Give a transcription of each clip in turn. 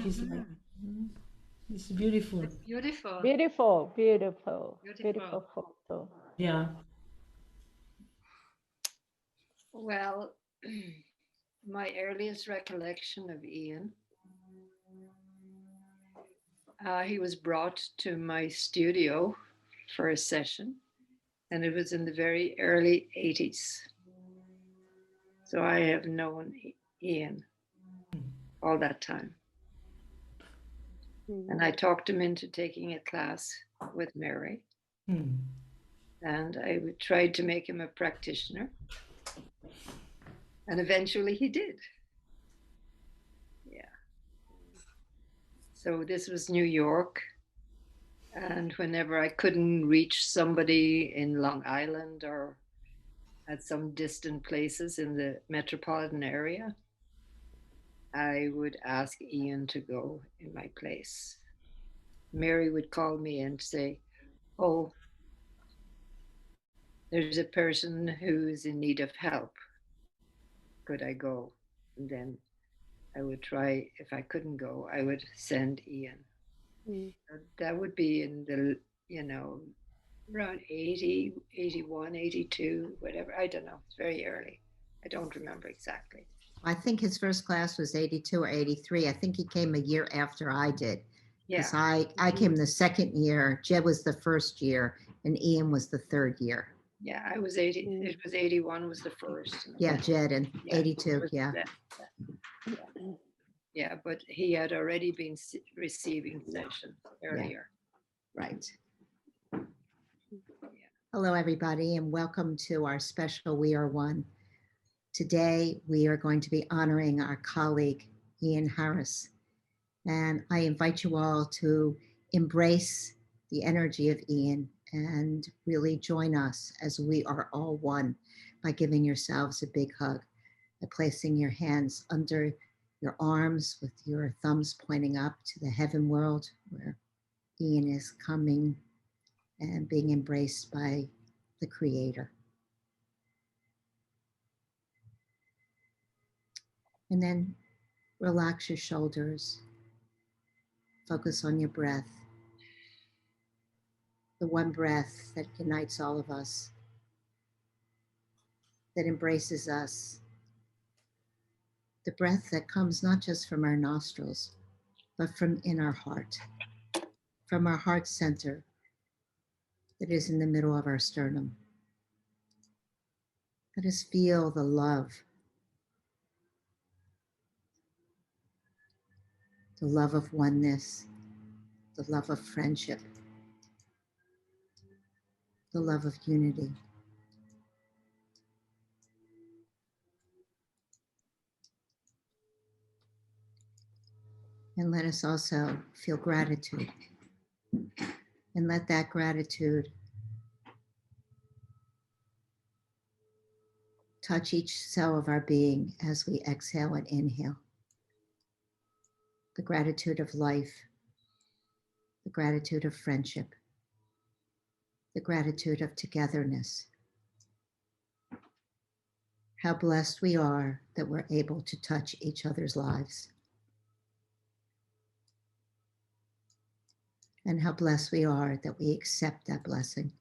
He's like, it's beautiful. It's beautiful. Beautiful, beautiful, Beautiful. beautiful photo. Yeah. Well, my earliest recollection of Ian, he was brought to my studio for a session, and it was in the very early 80s. So I have known Ian all that time. And I talked him into taking a class with Mary. And I tried to make him a practitioner. And eventually he did. Yeah. So this was New York. And whenever I couldn't reach somebody in Long Island or at some distant places in the metropolitan area, I would ask Ian to go in my place. Mary would call me and say, "Oh, there's a person who's in need of help. Could I go?" And then I would try. If I couldn't go, I would send Ian. That would be in the, around 80, 81, 82, whatever. I don't know. It's very early. I don't remember exactly. I think his first class was 82 or 83. I think he came a year after I did. Yeah. I came the second year. Jed was the first year, and Ian was the third year. Yeah, I was 80. It was 81 was the first. Yeah, Jed and 82. Yeah. Yeah, but he had already been receiving sessions earlier. Yeah. Right. Yeah. Hello, everybody, and welcome to our special We Are One. Today, we are going to be honoring our colleague, Ian Harris. And I invite you all to embrace the energy of Ian and really join us as we are all one by giving yourselves a big hug, by placing your hands under your arms with your thumbs pointing up to the heaven world where Ian is coming and being embraced by the Creator. And then relax your shoulders. Focus on your breath. The one breath that unites all of us, that embraces us. The breath that comes not just from our nostrils, but from in our heart, from our heart center that is in the middle of our sternum. Let us feel the love of oneness, the love of friendship, the love of unity. And let us also feel gratitude. And let that gratitude touch each cell of our being as we exhale and inhale. The gratitude of life, the gratitude of friendship, the gratitude of togetherness. How blessed we are that we're able to touch each other's lives. And how blessed we are that we accept that blessing.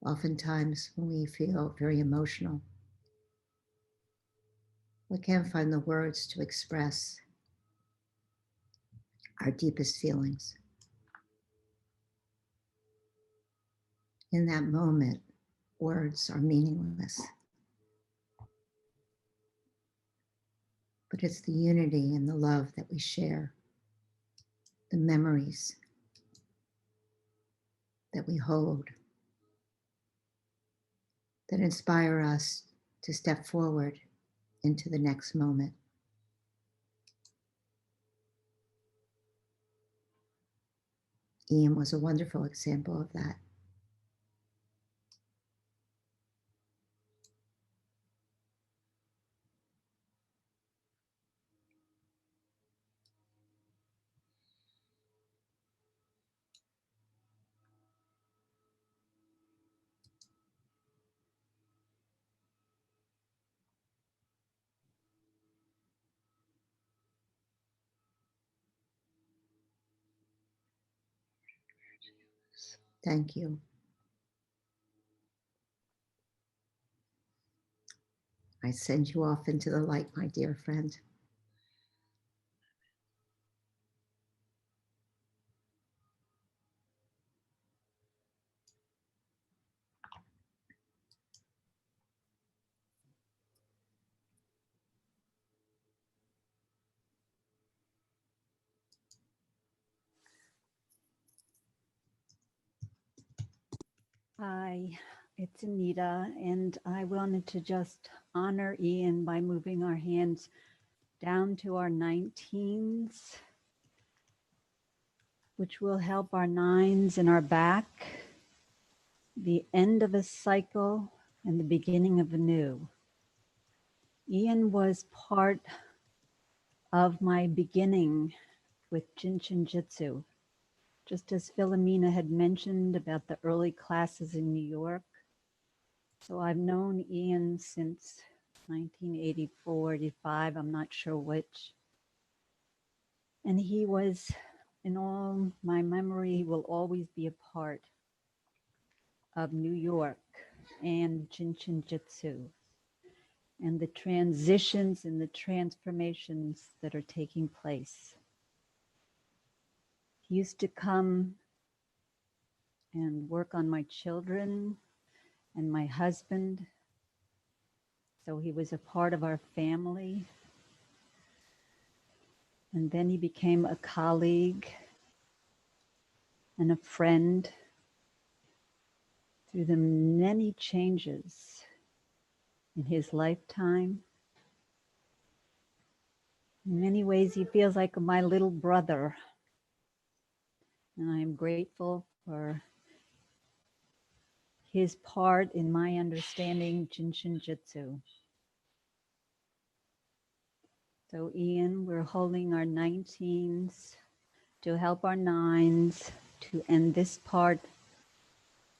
Oftentimes when we feel very emotional, we can't find the words to express our deepest feelings. In that moment, words are meaningless. But it's the unity and the love that we share, the memories that we hold, that inspire us to step forward into the next moment. Ian was a wonderful example of that. Thank you. I send you off into the light, my dear friend. Hi, it's Anita, and I wanted to just honor Ian by moving our hands down to our 19s, which will help our 9s in our back, the end of a cycle and the beginning of a new. Ian was part of my beginning with Jyutsu. Just as Philomena had mentioned about the early classes in New York. So I've known Ian since 1984, 85, I'm not sure which. And he was, in all my memory, he will always be a part of New York and Jyutsu and the transitions and the transformations that are taking place. He used to come and work on my children and my husband. So he was a part of our family. And then he became a colleague and a friend through the many changes in his lifetime. In many ways, he feels like my little brother. And I am grateful for his part in my understanding Jyutsu. So Ian, we're holding our 19s to help our 9s to end this part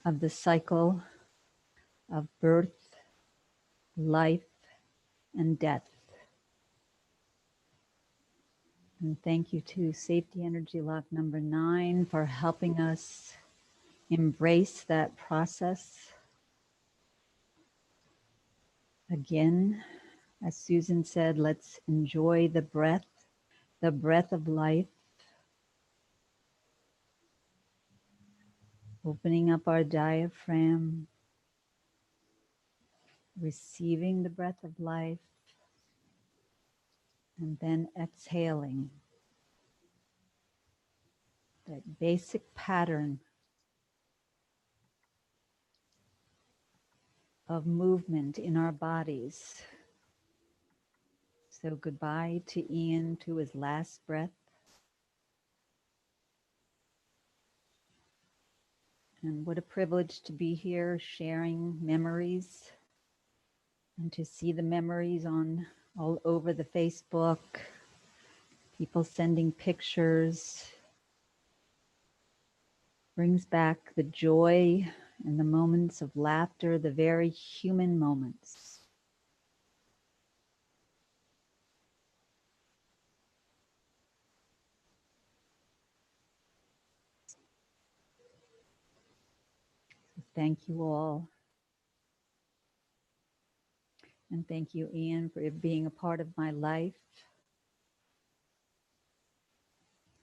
of the cycle of birth, life, and death. And thank you to Safety Energy Lock number 9 for helping us embrace that process. Again, as Susan said, let's enjoy the breath of life, opening up our diaphragm, receiving the breath of life, and then exhaling. That basic pattern of movement in our bodies. So goodbye to Ian, to his last breath. And what a privilege to be here sharing memories and to see the memories on all over the Facebook, people sending pictures. Brings back the joy and the moments of laughter, the very human moments. Thank you all. And thank you, Ian, for being a part of my life.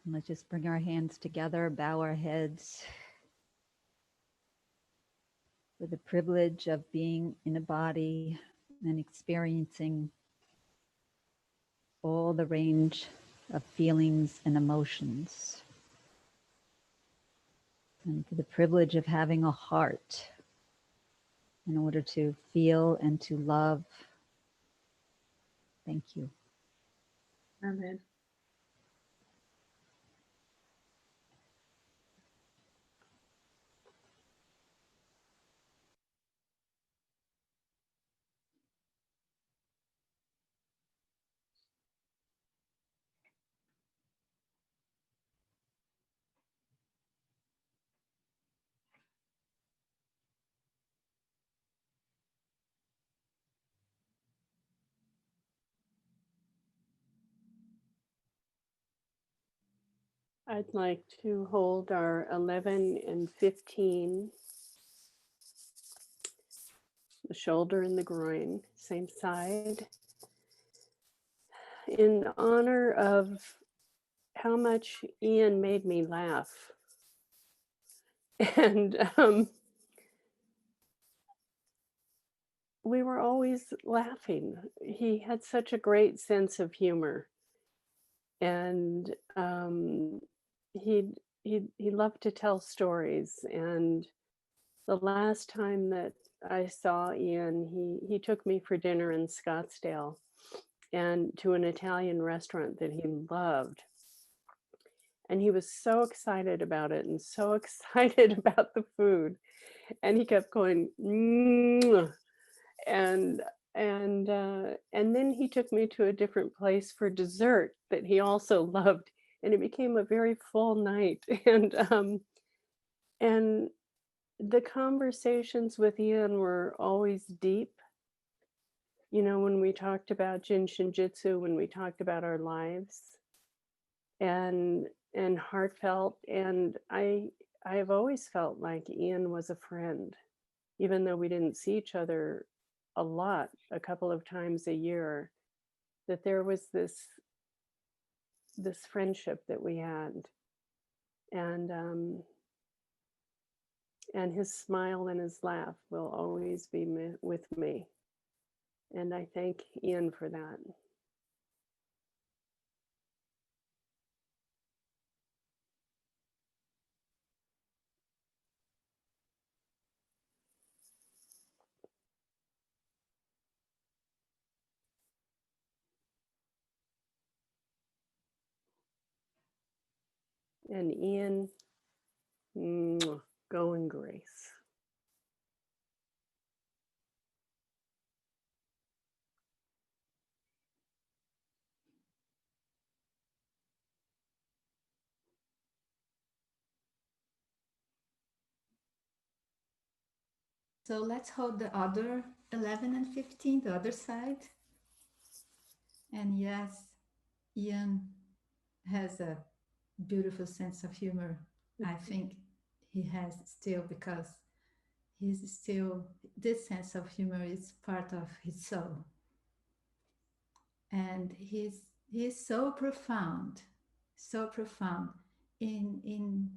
And let's just bring our hands together, bow our heads for the privilege of being in a body and experiencing all the range of feelings and emotions. And for the privilege of having a heart in order to feel and to love. Thank you. Amen. I'd like to hold our 11 and 15, the shoulder and the groin, same side, in honor of how much Ian made me laugh. And we were always laughing. He had such a great sense of humor. And he loved to tell stories. And the last time that I saw Ian, he took me for dinner in Scottsdale and to an Italian restaurant that he loved. And he was so excited about it and so excited about the food. And he kept going, "Mwah." and then he took me to a different place for dessert that he also loved, and it became a very full night. And the conversations with Ian were always deep. You know, when we talked about Jin Shinjitsu, when we talked about our lives, and heartfelt. And I have always felt like Ian was a friend, even though we didn't see each other a lot, a couple of times a year, that there was this friendship that we had. And his smile and his laugh will always be with me. And I thank Ian for that. And Ian, go in grace. So let's hold the other 11 and 15, the other side. And yes, Ian has a beautiful sense of humor. I think he has still, because he's still, this sense of humor is part of his soul. And he's so profound in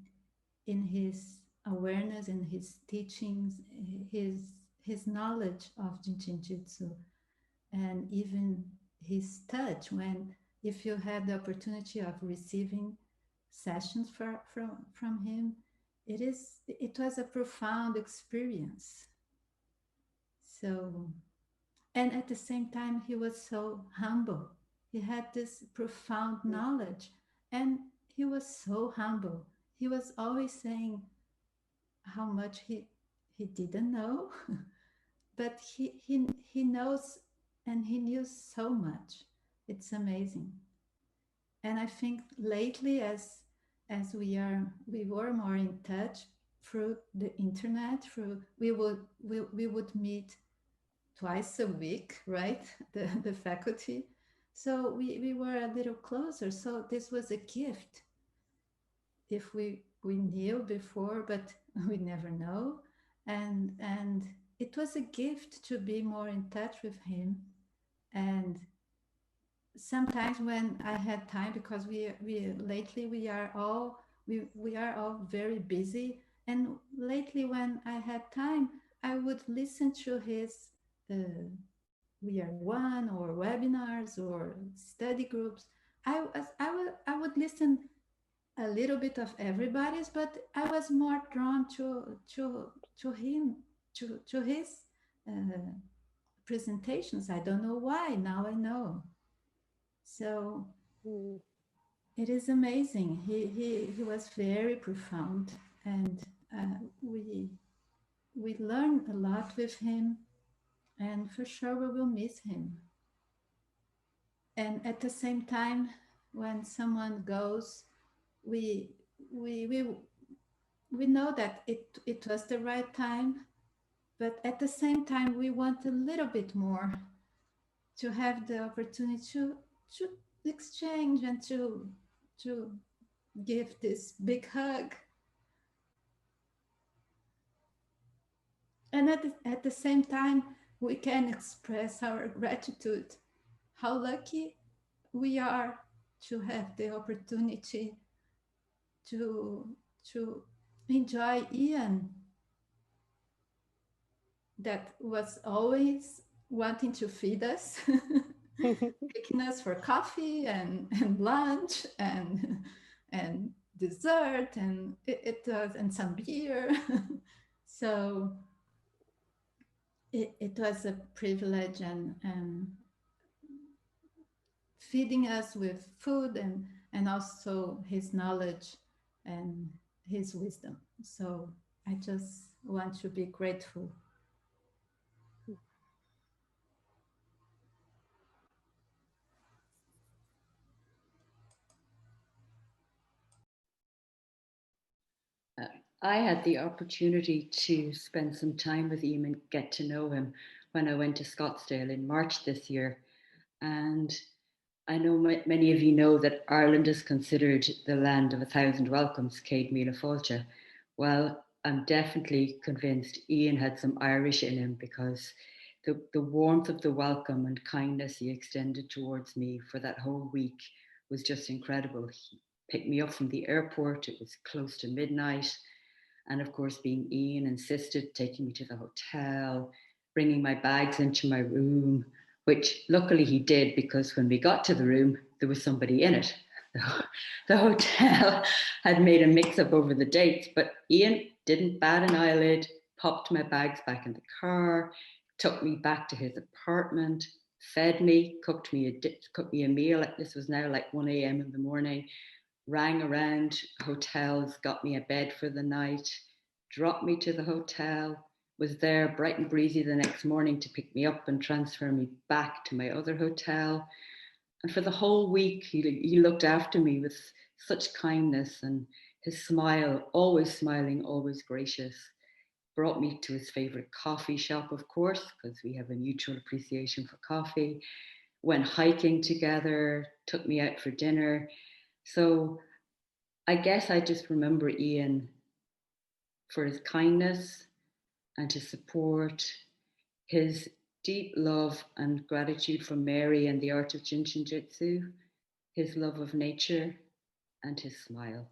his awareness, in his teachings, his knowledge of Jitsu, and even his touch. When, if you had the opportunity of receiving sessions from him, it was a profound experience. So, and at the same time, he was so humble. He had this profound knowledge, and he was so humble. He was always saying how much he didn't know, but he knows, and he knew so much. It's amazing. And I think lately, as we were more in touch through the internet, we would meet twice a week, right? The faculty. So we were a little closer. So this was a gift. If we knew before, but we never know. And it was a gift to be more in touch with him. And sometimes when I had time, because we lately we are all very busy, and lately when I had time, I would listen to his We Are One or webinars or study groups. I would listen a little bit of everybody's, but I was more drawn to him, to his presentations. I don't know why. Now I know. So it is amazing. He was very profound, and we learned a lot with him, and for sure we will miss him. And at the same time, when someone goes, we we we we know that it was the right time, but at the same time we want a little bit more, to have the opportunity to exchange and to give this big hug. And at the same time, we can express our gratitude, how lucky we are to have the opportunity to to enjoy Ian, that was always wanting to feed us, taking us for coffee and lunch and dessert, and it was, and some beer. So it was a privilege, and feeding us with food, and also his knowledge and his wisdom. So I just want to be grateful. I had the opportunity to spend some time with him and get to know him when I went to Scottsdale in March this year. And I know many of you know that Ireland is considered the land of 1,000 welcomes, Céad Míle Fáilte. Well, I'm definitely convinced Ian had some Irish in him, because the warmth of the welcome and kindness he extended towards me for that whole week was just incredible. He picked me up from the airport. It was close to midnight. And of course, being Ian, insisted taking me to the hotel, bringing my bags into my room, which luckily he did, because when we got to the room, there was somebody in it. The hotel had made a mix-up over the dates, but Ian didn't bat an eyelid, popped my bags back in the car, took me back to his apartment, fed me, cooked me a meal. This was now like 1 a.m. in the morning. Rang around hotels, got me a bed for the night, dropped me to the hotel, was there bright and breezy the next morning to pick me up and transfer me back to my other hotel. And for the whole week, he looked after me with such kindness, and his smile, always smiling, always gracious, brought me to his favorite coffee shop, of course, because we have a mutual appreciation for coffee, went hiking together, took me out for dinner. So I guess I just remember Ian for his kindness and his support, his deep love and gratitude for Mary and the art of Jyutsu, his love of nature, and his smile.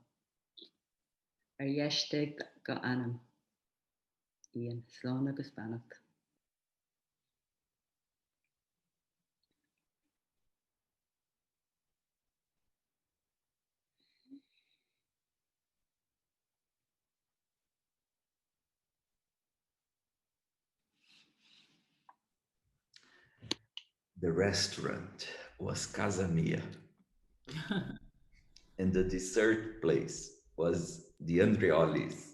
Arieste go anam. Ian, slán agus banach. The restaurant was Casa Mia. And the dessert place was the Andreoli's.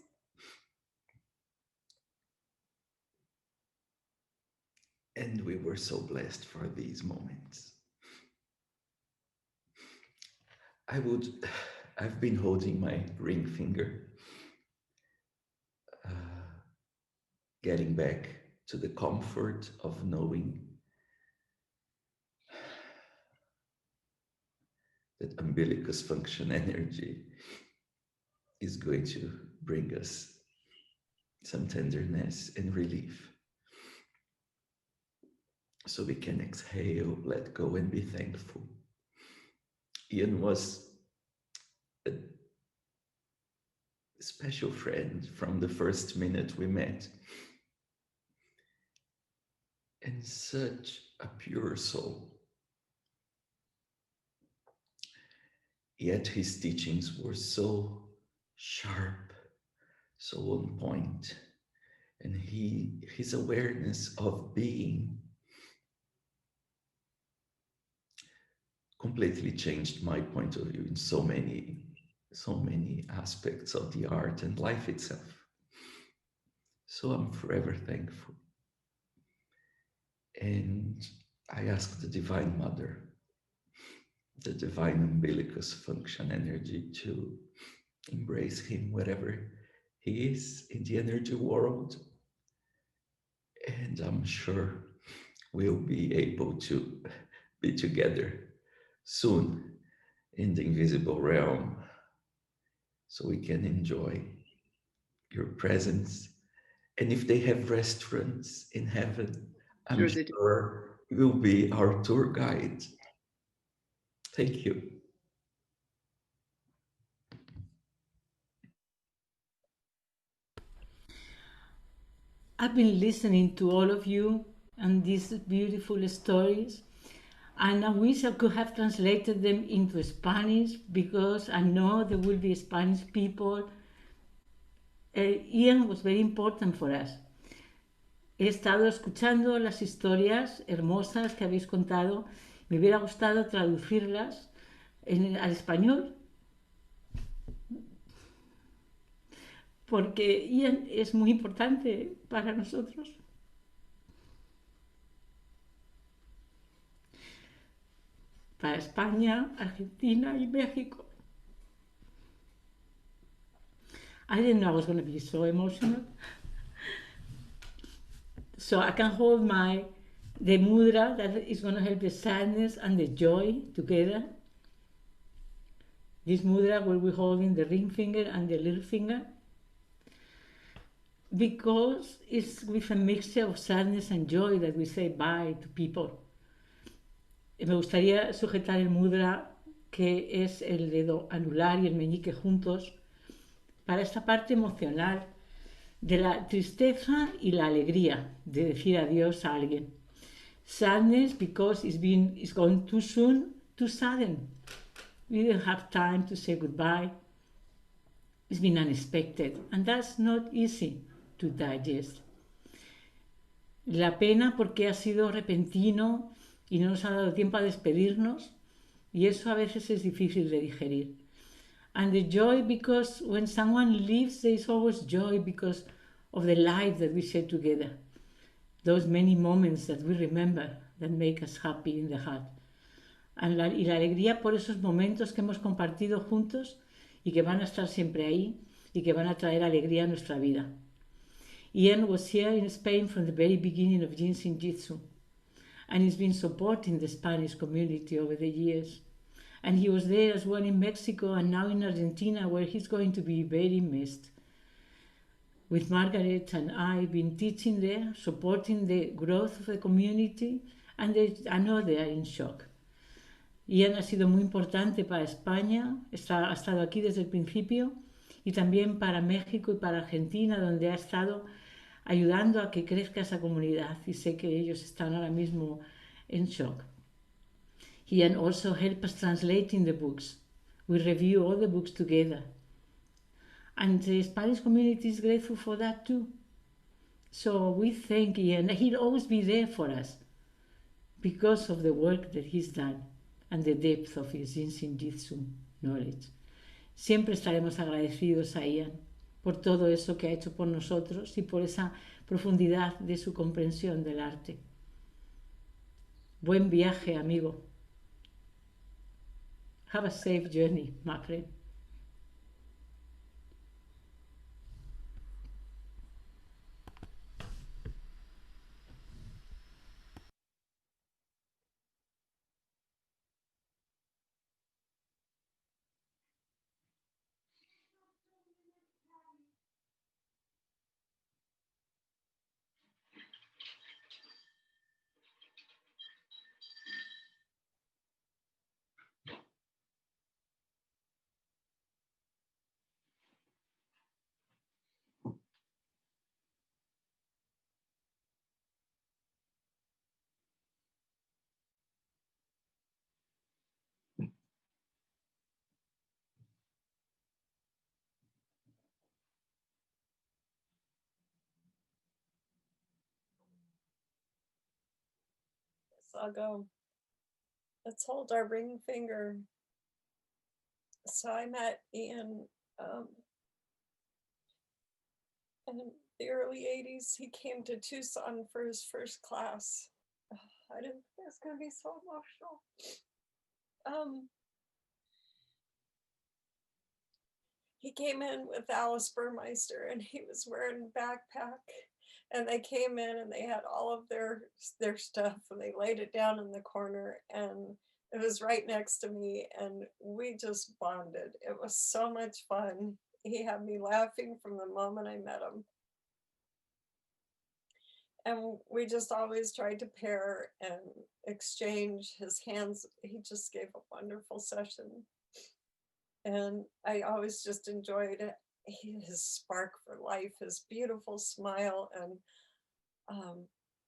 And we were so blessed for these moments. I've been holding my ring finger, getting back to the comfort of knowing that umbilicus function energy is going to bring us some tenderness and relief. So we can exhale, let go, and be thankful. Ian was a special friend from the first minute we met. And such a pure soul. Yet his teachings were so sharp, so on point, And his awareness of being completely changed my point of view in so many aspects of the art and life itself. So I'm forever thankful. And I ask the Divine Mother, the divine umbilicus function energy, to embrace him wherever he is in the energy world. And I'm sure we'll be able to be together soon in the invisible realm, so we can enjoy your presence. And if they have restaurants in heaven, I'm sure you'll be our tour guide. Thank you. I've been listening to all of you and these beautiful stories, and I wish I could have translated them into Spanish, because I know there will be Spanish people. Ian was very important for us. He estado escuchando las historias hermosas que habéis contado. Me hubiera gustado traducirlas al español, porque Ian es muy importante para nosotros. Para España, Argentina y México. I didn't know I was going to be so emotional. So I can hold the mudra that is going to help the sadness and the joy together. This mudra will be holding the ring finger and the little finger, because it's with a mixture of sadness and joy that we say bye to people. Me gustaría sujetar el mudra, que es el dedo anular y el meñique juntos, para esta parte emocional de la tristeza y la alegría de decir adiós a alguien. Sadness because it's gone too soon, too sudden. We didn't have time to say goodbye. It's been unexpected, and that's not easy to digest. La pena porque ha sido repentino y no nos ha dado tiempo a despedirnos, y eso a veces es difícil de digerir. And the joy because when someone leaves, there is always joy because of the life that we share together. Those many moments that we remember that make us happy in the heart. Y la alegría por esos momentos que hemos compartido juntos y que van a estar siempre ahí y que van a traer alegría a nuestra vida. Ian was here in Spain from the very beginning of Jyutsu, and he's been supporting the Spanish community over the years. And he was there as well in Mexico and now in Argentina, where he's going to be very missed. With Margareth and I been teaching there, supporting the growth of the community, and I know they are in shock. Ian ha sido muy importante para España, ha estado aquí desde el principio, y también para México y para Argentina, donde ha estado ayudando a que crezca esa comunidad, y sé que ellos están ahora mismo en shock. Ian also helped us translating the books. We review all the books together. And the Spanish community is grateful for that too. So we thank Ian. He'll always be there for us because of the work that he's done and the depth of his Jyutsu knowledge. Siempre estaremos agradecidos a Ian por todo eso que ha hecho por nosotros y por esa profundidad de su comprensión del arte. Buen viaje, amigo. Have a safe journey, my friend. I'll go, let's hold our ring finger. So I met Ian in the early 80s. He came to Tucson for his first class. I didn't think it was going to be so emotional. He came in with Alice Burmeister, and he was wearing a backpack. And they came in and they had all of their stuff, and they laid it down in the corner, and it was right next to me, and we just bonded. It was so much fun. He had me laughing from the moment I met him. And we just always tried to pair and exchange his hands. He just gave a wonderful session. And I always just enjoyed his spark for life, his beautiful smile. And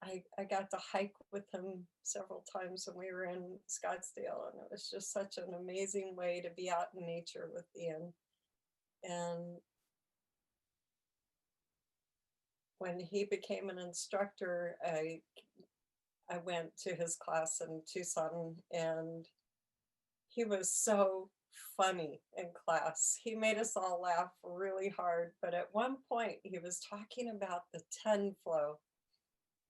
I got to hike with him several times when we were in Scottsdale. And it was just such an amazing way to be out in nature with Ian. And when he became an instructor, I went to his class in Tucson, and he was so funny in class. He made us all laugh really hard. But at one point, he was talking about the 10 flow.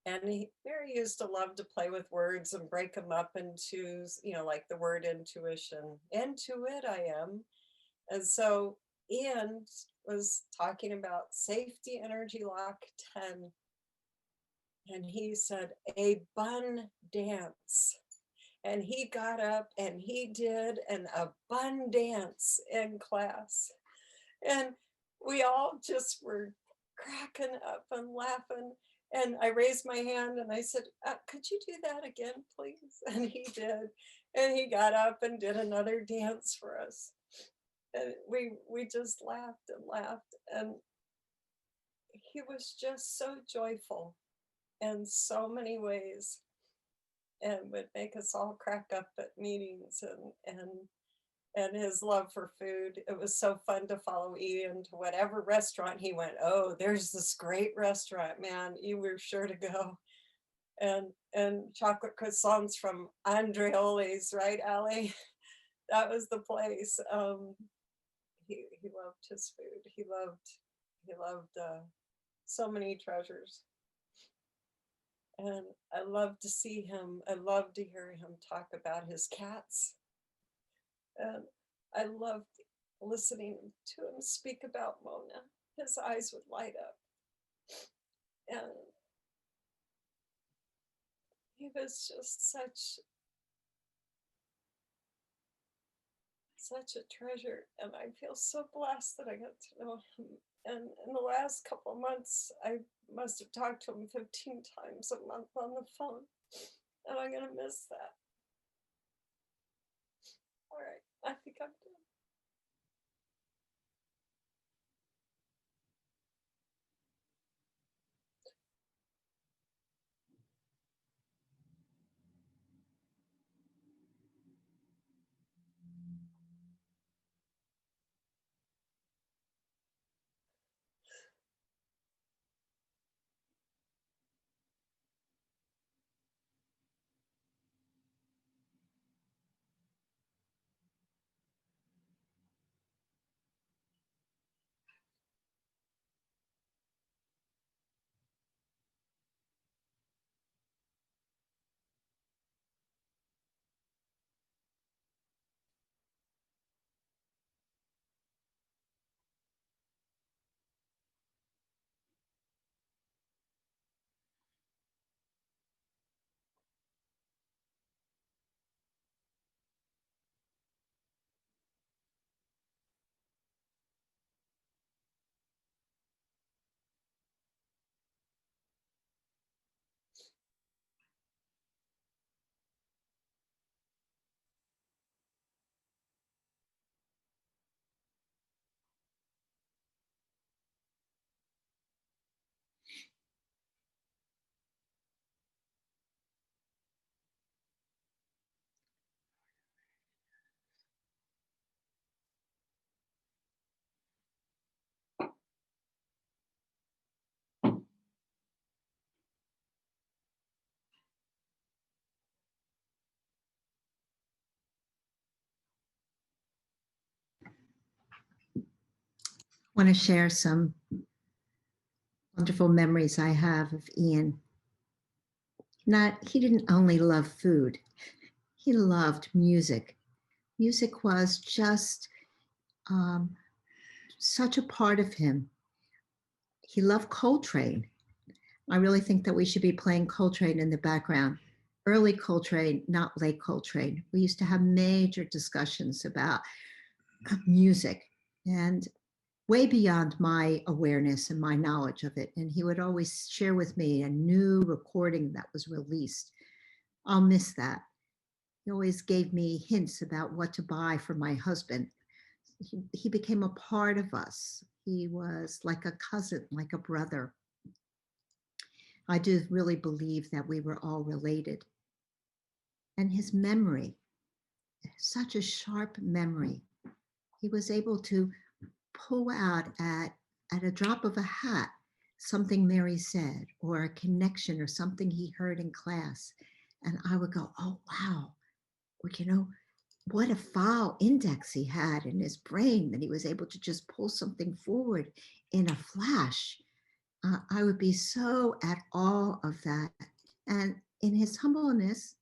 And Mary used to love to play with words and break them up into, like the word intuition. Into it, I am. And so Ian was talking about safety energy lock 10. And he said, a bun dance. And he got up and he did a bun dance in class. And we all just were cracking up and laughing. And I raised my hand and I said, could you do that again, please? And he did. And he got up and did another dance for us. And we just laughed and laughed. And he was just so joyful in so many ways, and would make us all crack up at meetings, and his love for food. It was so fun to follow Ian to whatever restaurant he went. Oh, there's this great restaurant, man. You were sure to go. And chocolate croissants from Andreoli's, right, Ali? That was the place. He loved his food. He loved so many treasures. And I love to see him. I love to hear him talk about his cats. And I loved listening to him speak about Mona. His eyes would light up. And he was just such a treasure. And I feel so blessed that I got to know him. And in the last couple of months, I must have talked to him 15 times a month on the phone. And I'm going to miss that. All right, I think I'm done. want to share some wonderful memories I have of Ian. He didn't only love food, he loved music. Music was just such a part of him. He loved Coltrane. I really think that we should be playing Coltrane in the background. Early Coltrane, not late Coltrane. We used to have major discussions about music and way beyond my awareness and my knowledge of it. And he would always share with me a new recording that was released. I'll miss that. He always gave me hints about what to buy for my husband. He became a part of us. He was like a cousin, like a brother. I do really believe that we were all related. And his memory, such a sharp memory. He was able to pull out at a drop of a hat something Mary said, or a connection or something he heard in class. And I would go, oh, wow. Well, you know, what a file index he had in his brain that he was able to just pull something forward in a flash. I would be so at awe of that. And in his humbleness,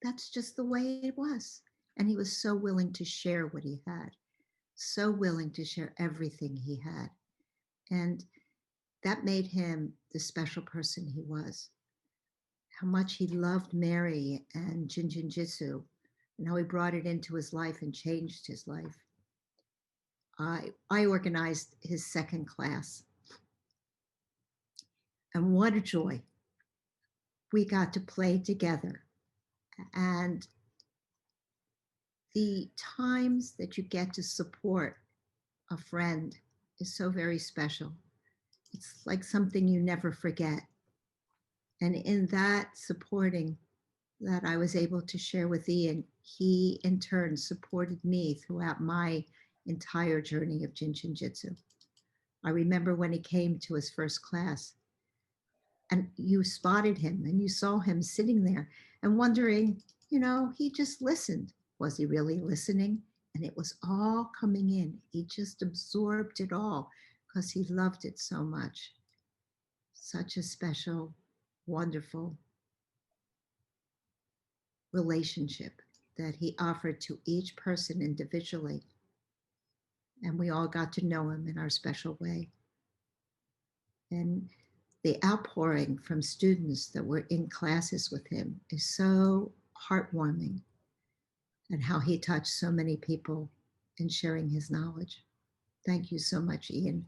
that's just the way it was. And he was so willing to share what he had, so willing to share everything he had. And that made him the special person he was. How much he loved Mary and Jyutsu, and how he brought it into his life and changed his life. I organized his second class. And what a joy. We got to play together. And the times that you get to support a friend is so very special. It's like something you never forget. And in that supporting that I was able to share with Ian, he in turn supported me throughout my entire journey of Jitsu. I remember when he came to his first class and you spotted him and you saw him sitting there and wondering, you know, he just listened. Was he really listening? And it was all coming in. He just absorbed it all because he loved it so much. Such a special, wonderful relationship that he offered to each person individually. And we all got to know him in our special way. And the outpouring from students that were in classes with him is so heartwarming, and how he touched so many people in sharing his knowledge. Thank you so much, Ian,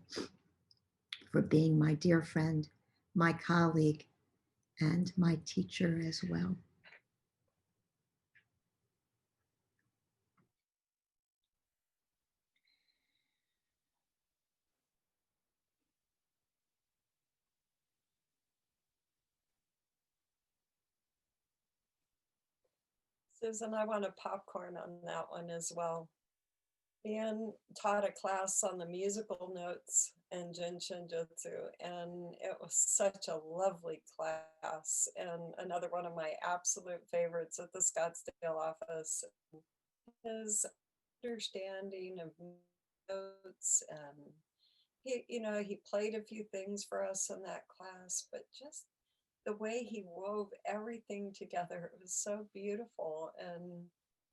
for being my dear friend, my colleague, and my teacher as well. Susan, I want a popcorn on that one as well. Ian taught a class on the musical notes in Jyutsu, and it was such a lovely class, and another one of my absolute favorites at the Scottsdale office. His understanding of notes, and he played a few things for us in that class, but just the way he wove everything together, it was so beautiful.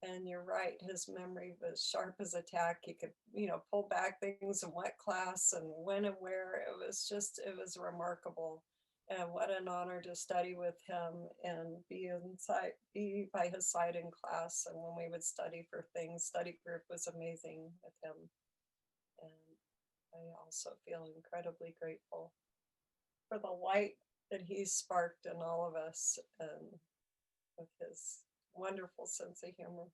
And you're right, his memory was sharp as a tack. He could, pull back things in what class and when and where. It was remarkable. And what an honor to study with him and be by his side in class. And when we would study for things, study group was amazing with him. And I also feel incredibly grateful for the light that he sparked in all of us, and with his wonderful sense of humor.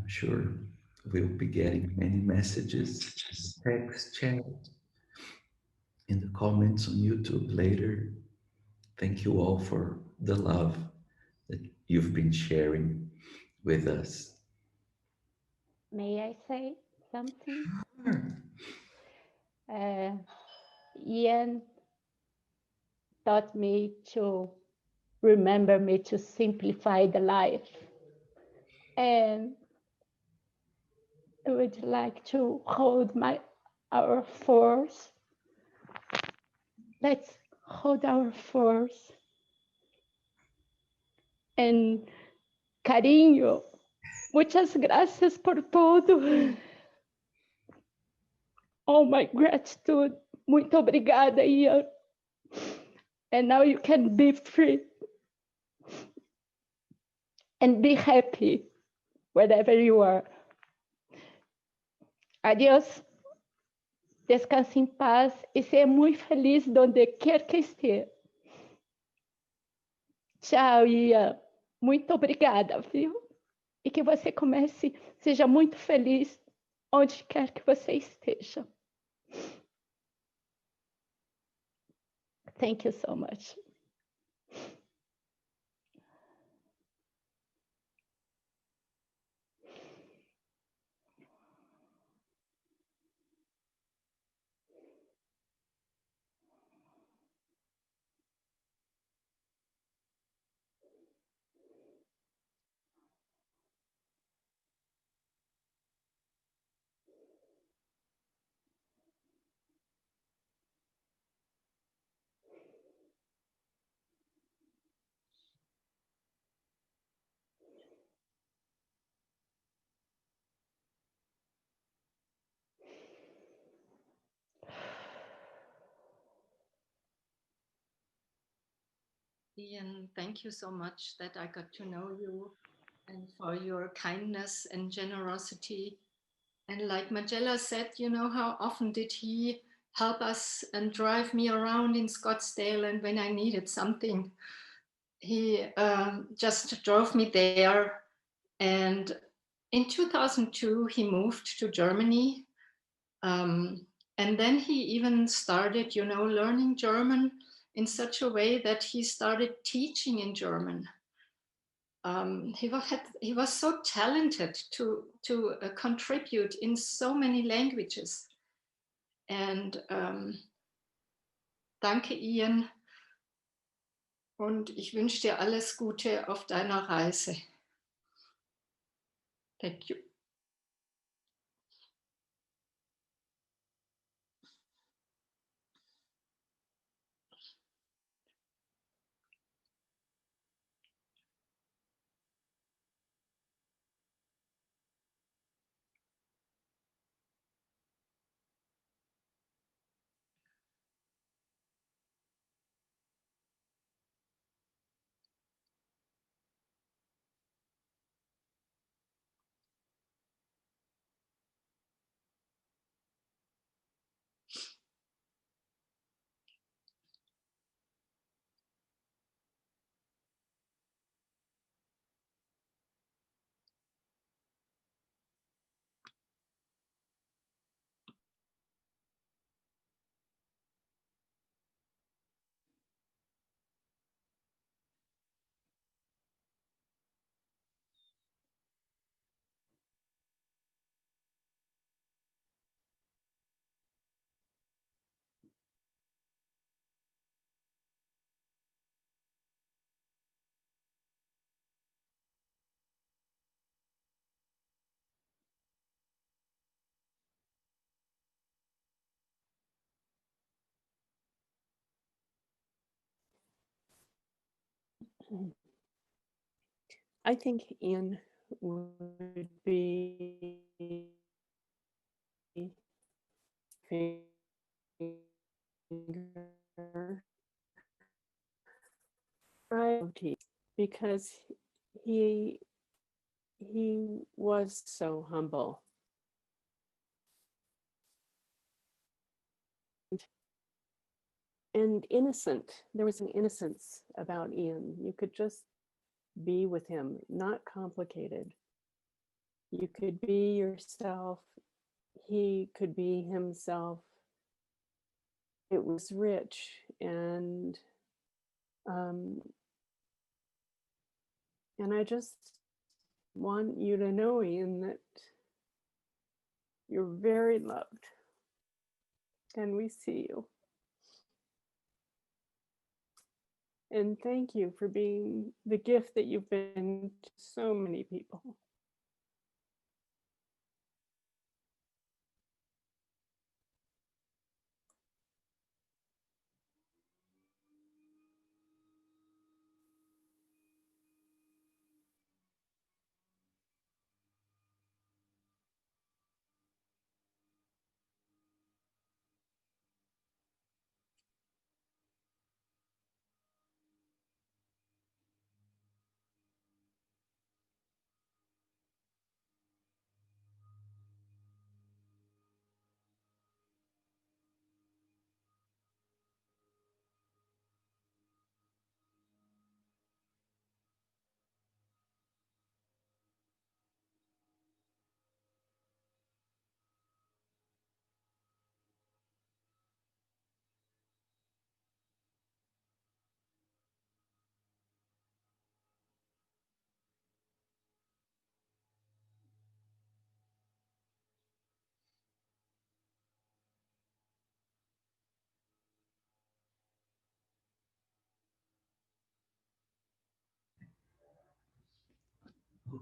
I'm sure we'll be getting many messages, text, chat, in the comments on YouTube later. Thank you all for the love that you've been sharing with us. May I say something? Sure. Ian taught me to remember me to simplify the life. And I would like to hold our force. Let's hold our force. And cariño, muchas gracias por todo. Oh, my gratitude. Muito obrigada, Ian. And now you can be free and be happy wherever you are. Adiós. Descanse em paz e seja muito feliz donde quer que esteja. Tchau, Ian. Muito obrigada, viu? E que você seja muito feliz onde quer que você esteja. Thank you so much. Ian, thank you so much that I got to know you and for your kindness and generosity. And like Majella said, you know, how often did he help us and drive me around in Scottsdale? And when I needed something, he just drove me there. And in 2002, he moved to Germany. And then he even started, you know, learning German in such a way that he started teaching in German. He was so talented to contribute in so many languages. And danke, Ian. Und ich wünsche dir alles Gute auf deiner Reise. Thank you. I think Ian would be finger because he was so humble. And innocent. There was an innocence about Ian. You could just be with him, not complicated. You could be yourself. He could be himself. It was rich, and I just want you to know, Ian, that you're very loved, and we see you. And thank you for being the gift that you've been to so many people.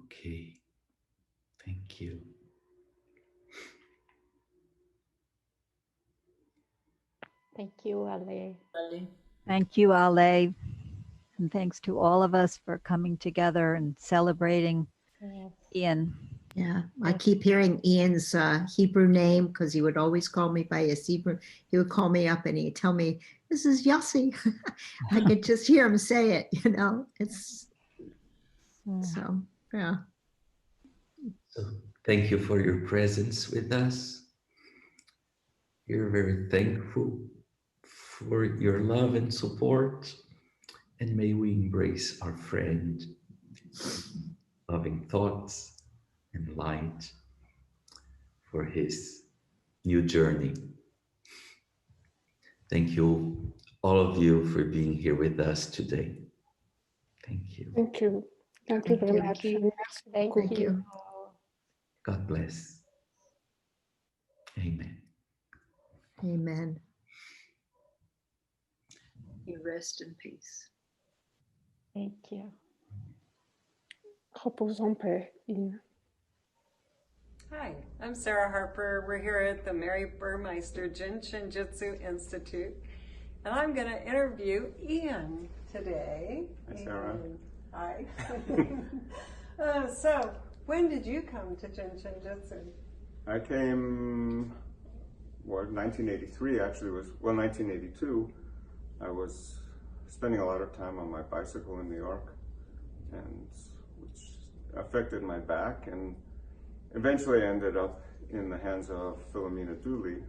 Okay, thank you. Thank you, Ale. Thank you, Ale. And thanks to all of us for coming together and celebrating Yes. Ian. Yeah, I keep hearing Ian's Hebrew name because he would always call me by his Hebrew. He would call me up and he'd tell me, "This is Yossi." I could just hear him say it, you know. It's so, yeah. So thank you for your presence with us. We're very thankful for your love and support, and may we embrace our friend, loving thoughts and light for his new journey. Thank you, all of you, for being here with us today. Thank you. Thank you. Thank you very much. Thank you. God bless. Amen. Amen. You rest in peace. Thank you. Repose en paix, Ian. Hi, I'm Sara Harper. We're here at the Mary Burmeister Jinshin Jyutsu Institute, and I'm going to interview Ian today. Hi, Sarah. Hi. So, when did you come to Jinshin Jyutsu? I came, 1983 actually was, 1982. I was spending a lot of time on my bicycle in New York, and which affected my back, and eventually I ended up in the hands of Philomena Dooley,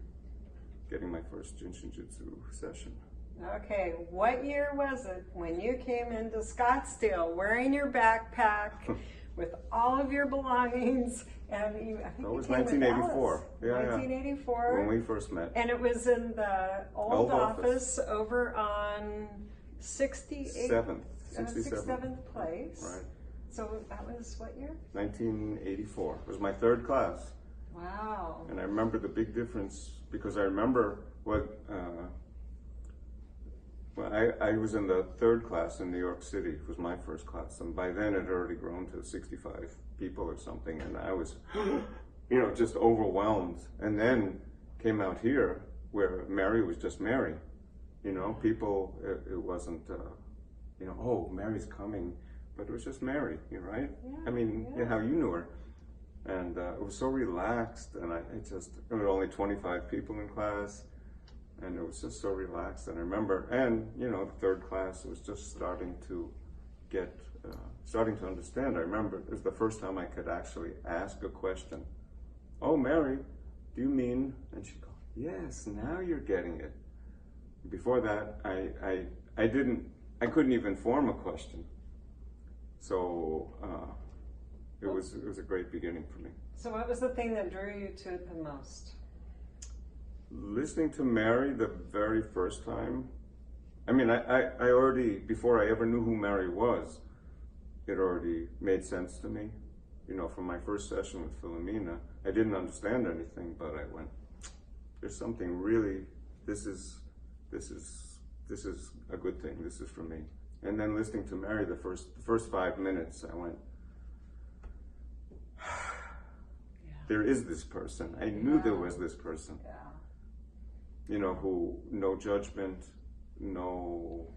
getting my first Jinshin Jyutsu session. Okay, what year was it when you came into Scottsdale wearing your backpack with all of your belongings? And I think that was you came 1984. With Alice. 1984. When we first met. And it was in the old office over on 67th place. Right. So that was what year? 1984. It was my third class. Wow. And I remember the big difference because I remember what, I was in the third class in New York City. It was my first class. And by then it had already grown to 65 people or something. And I was, just overwhelmed. And then came out here where Mary was just Mary. People, it wasn't, oh, Mary's coming. But it was just Mary, right? Yeah, how you knew her. And it was so relaxed, and there were only 25 people in class, and it was just so relaxed. And I remember, the third class was just starting to understand. I remember it was the first time I could actually ask a question. "Oh, Mary, do you mean?" And she'd go, "Yes, now you're getting it." Before that, I couldn't even form a question. So it was a great beginning for me. So what was the thing that drew you to it the most? Listening to Mary the very first time. I mean, I already, before I ever knew who Mary was, it already made sense to me. You know, from my first session with Philomena, I didn't understand anything, but I went, there's something really, this is a good thing, this is for me. And then listening to Mary the first 5 minutes, I went, there is this person. I knew there was this person. Yeah. You know, who, no judgment, no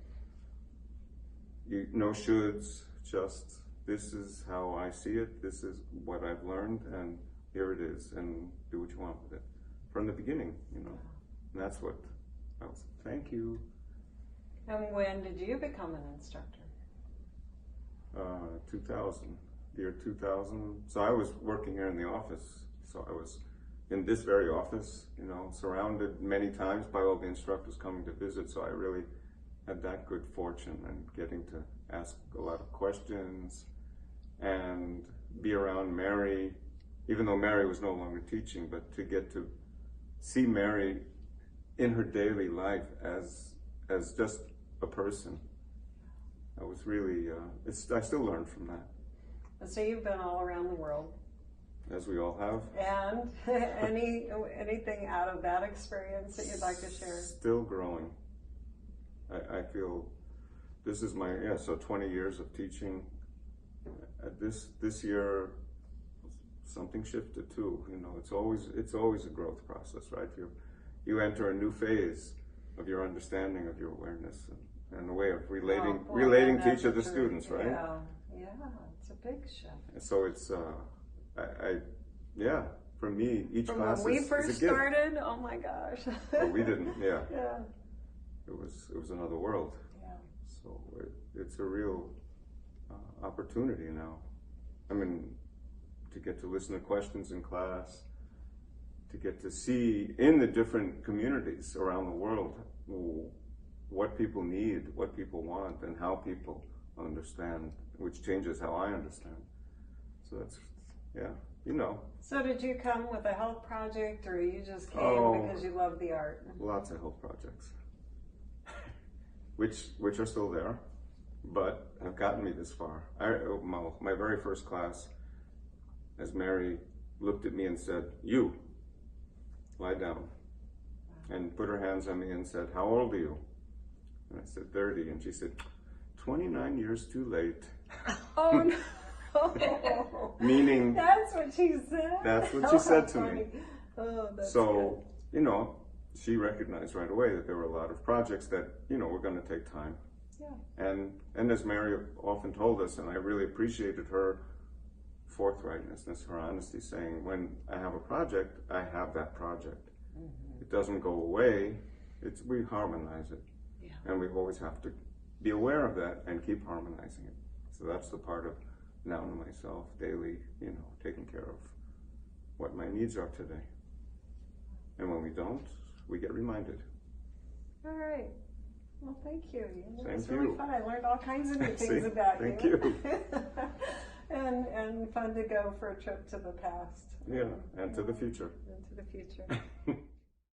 shoulds, just this is how I see it, this is what I've learned, and here it is, and do what you want with it. From the beginning, you know. And that's what I was, thank you. And when did you become an instructor? 2000, year 2000. So I was working here in the office. So I was in this very office, you know, surrounded many times by all the instructors coming to visit. So I really had that good fortune and getting to ask a lot of questions and be around Mary, even though Mary was no longer teaching, but to get to see Mary in her daily life as just a person. I was really, I still learn from that. And so you've been all around the world. As we all have. And anything out of that experience that you'd like to share? Still growing. I feel this is my, so 20 years of teaching. This year, something shifted too. You know, it's always a growth process, right? You enter a new phase of your understanding of your awareness and the way of relating to each of the students, right? Yeah, it's a big shift. So it's, for me, each From class when we is first a gift. started, oh my gosh. Well, we didn't, yeah. Yeah. It was another world. Yeah. So it's a real opportunity now. I mean, to get to listen to questions in class, to get to see in the different communities around the world what people need, what people want, and how people understand, which changes how I understand. So that's, you know. So did you come with a health project, or you just came because you love the art? Lots of health projects, which are still there, but have gotten me this far. My very first class, as Mary looked at me and said, "You, lie down," and put her hands on me and said, "How old are you?" And I said, 30, and she said, 29 years too late. Oh no. Meaning, that's what she said. That's what she said to me. Oh, that's so, good. You know, she recognized right away that there were a lot of projects that, you know, were going to take time. Yeah. And as Mary often told us, and I really appreciated her forthrightness, her honesty, saying, when I have a project, I have that project. Mm-hmm. It doesn't go away. We harmonize it. Yeah. And we always have to be aware of that and keep harmonizing it. So that's the part of now to myself daily, you know, taking care of what my needs are today. And when we don't, we get reminded. All right. Well, thank you. It was really fun. I learned all kinds of new things about you. Thank you. and fun to go for a trip to the past. Yeah, and to the future. And to the future.